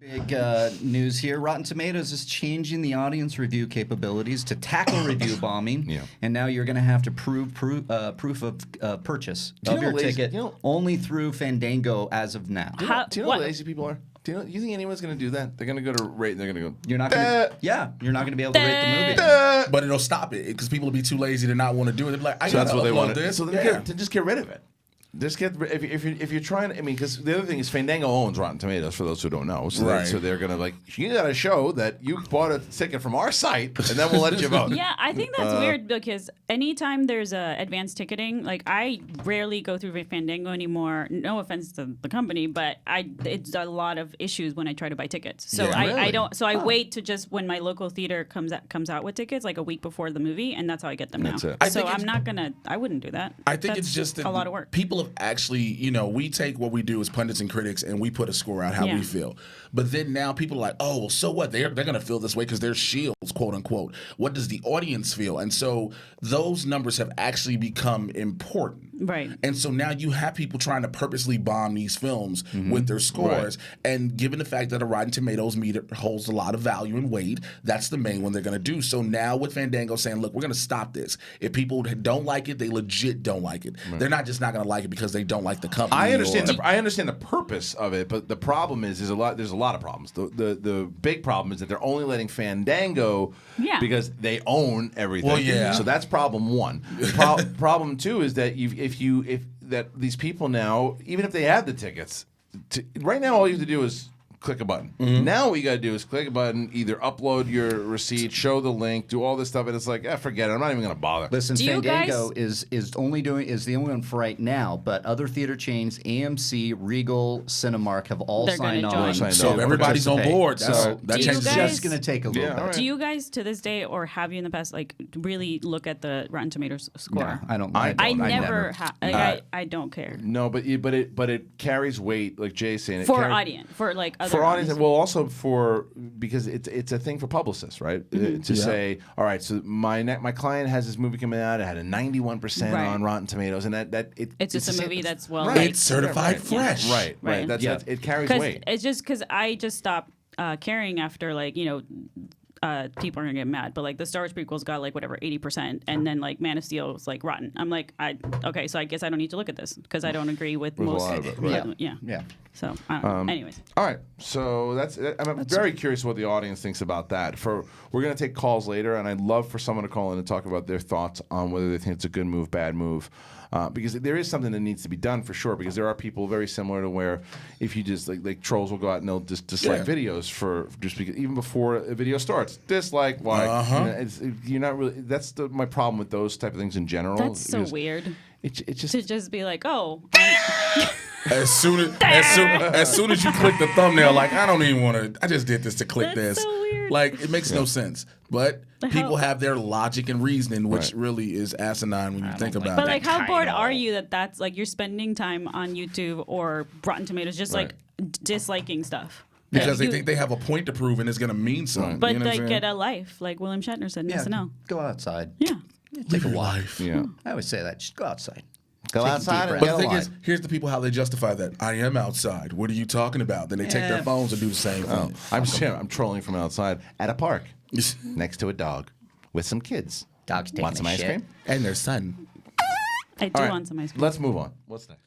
Big news here. Rotten Tomatoes is changing the audience review capabilities to tackle review bombing. Yeah. And now you're going to have to prove proof of purchase of your ticket only through Fandango as of now. Do you know how lazy people are? Do you think anyone's going to do that? They're going to go to rate and they're going to go. You're not going to. Yeah, you're not going to be able to rate the movie. But it'll stop it because people will be too lazy to not want to do it. They'll be like, So that's what they want. this. So then just get rid of it. Just get if you're trying. I mean, because the other thing is Fandango owns Rotten Tomatoes. For those who don't know, so they're gonna like you got to show that you bought a ticket from our site, and then we'll let you vote. Yeah, I think that's weird because anytime there's advanced ticketing, like I rarely go through Fandango anymore. No offense to the company, but it's a lot of issues when I try to buy tickets. So I don't. So I wait to just when my local theater comes out with tickets like a week before the movie, and that's how I get them now. So I'm not gonna. I wouldn't do that. I think it's just a lot of work. People have actually, we take what we do as pundits and critics and we put a score out how we feel. But then now people are like, oh, well, so what? They're going to feel this way because they're shields, quote unquote. What does the audience feel? And so those numbers have actually become important. Right. And so now you have people trying to purposely bomb these films with their scores. Right. And given the fact that a Rotten Tomatoes meter holds a lot of value and weight, that's the main one they're going to do. So now with Fandango saying, look, we're going to stop this. If people don't like it, they legit don't like it. Right. They're not just not going to like it because they don't like the company. I understand the purpose of it, but the problem is there's a lot of problems. The big problem is that they're only letting Fandango because they own everything. Well, yeah. So that's problem one. Problem two is that if these people now, even if they have the tickets, right now all you have to do is click a button. Now what you got to do is click a button, either upload your receipt, show the link, do all this stuff, and it's like, forget it. I'm not even going to bother. Listen, Fandango is the only one for right now, but other theater chains, AMC, Regal, Cinemark have all signed on. So everybody's on board. So that change is just going to take a little bit. Right. Do you guys to this day, or have you in the past, like really look at the Rotten Tomatoes score? No, I don't. I never have. I don't care. No, but it carries weight, like Jay's saying. For audience, for like other for audience, well, also because it's a thing for publicists, right? To say, all right, so my client has this movie coming out. It had a 91% on Rotten Tomatoes, and it's just a movie that's well, it's certified fresh, right? That's it carries weight. It's just because I just stopped caring after people are gonna get mad, but like the Star Wars prequels got like whatever 80%, and then like Man of Steel was like rotten. I'm like, okay, so I guess I don't need to look at this because I don't agree with most. A lot of it, right? Yeah. So I don't know. Anyways. All right, so I'm very curious what the audience thinks about that. We're gonna take calls later, and I'd love for someone to call in and talk about their thoughts on whether they think it's a good move, bad move. Because there is something that needs to be done for sure. Because there are people very similar to where if you just like trolls will go out and they'll just dislike videos for just because even before a video starts, dislike, like you're not really. That's my problem with those type of things in general. That's so weird. It's just to just be like, oh. As soon as you click the thumbnail, like I don't even want to. I just did this to click That's this. So weird. Like it makes no sense. But people have their logic and reasoning, which really is asinine when you think about it. But like, how bored are you that's like you're spending time on YouTube or Rotten Tomatoes just like disliking stuff? Because they think they have a point to prove and it's going to mean something. But you know like get a life, like William Shatner said in SNL. Go outside. Yeah. Take a life. Yeah. I always say that. Just go outside. Go outside. But the thing is, here's the people how they justify that. I am outside. What are you talking about? Then they take their phones and do the same thing. I'm trolling from outside at a park next to a dog with some kids. Dogs taking Want some ice cream? And their son. I do want some ice cream. Let's move on. What's next?